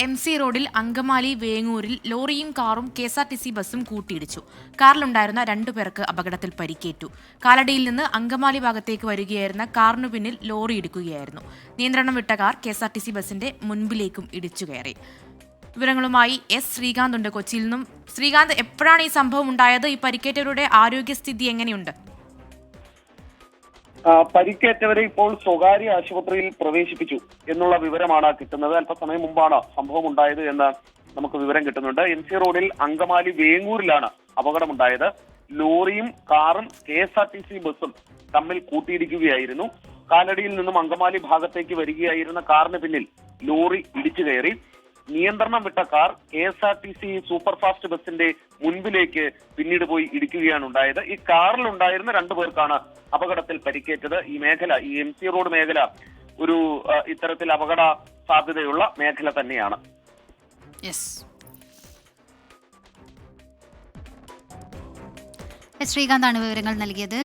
MC റോഡിൽ അങ്കമാലി വേങ്ങൂരിൽ ലോറിയും കാറും KSRTC ബസ്സും കൂട്ടിയിടിച്ചു. കാറിലുണ്ടായിരുന്ന 2 പേർക്ക് അപകടത്തിൽ പരിക്കേറ്റു. കാലടിയിൽ നിന്ന് അങ്കമാലി ഭാഗത്തേക്ക് വരികയായിരുന്ന കാറിനു പിന്നിൽ ലോറി ഇടിക്കുകയായിരുന്നു. നിയന്ത്രണം വിട്ട കാർ KSRTC ബസിന്റെ മുൻപിലേക്കും ഇടിച്ചു കയറി. വിവരങ്ങളുമായി ശ്രീകാന്ത് ഉണ്ട് കൊച്ചിയിൽ നിന്നും. ശ്രീകാന്ത്, എപ്പോഴാണ് ഈ സംഭവം ഉണ്ടായത്? ഈ പരിക്കേറ്റവരുടെ ആരോഗ്യസ്ഥിതി എങ്ങനെയുണ്ട്? പരിക്കേറ്റവരെ ഇപ്പോൾ സ്വകാര്യ ആശുപത്രിയിൽ പ്രവേശിപ്പിച്ചു എന്നുള്ള വിവരമാണ് കിട്ടുന്നത്. അല്പസമയം മുമ്പാണ് സംഭവം ഉണ്ടായത് എന്ന് നമുക്ക് വിവരം കിട്ടുന്നുണ്ട്. MC റോഡിൽ അങ്കമാലി വേങ്ങൂരിലാണ് അപകടമുണ്ടായത്. ലോറിയും കാറും KSRTC ബസ്സും തമ്മിൽ കൂട്ടിയിടിക്കുകയായിരുന്നു. കാലടിയിൽ നിന്നും അങ്കമാലി ഭാഗത്തേക്ക് വരികയായിരുന്ന കാറിന് പിന്നിൽ ലോറി ഇടിച്ചു കയറി. നിയന്ത്രണം വിട്ട കാർ KSRTC സൂപ്പർഫാസ്റ്റ് ബസിന്റെ മുൻപിലേക്ക് പിന്നീട് പോയി ഇടിക്കുകയാണ് ഉണ്ടായത്. ഈ കാറിലുണ്ടായിരുന്ന 2 പേർക്കാണ് അപകടത്തിൽ പരിക്കേറ്റത്. ഈ മേഖല, ഈ MC റോഡ് മേഖല ഒരു ഇത്തരത്തിൽ അപകട സാധ്യതയുള്ള മേഖല തന്നെയാണ്. ശ്രീകാന്താണ് വിവരങ്ങൾ നൽകിയത്.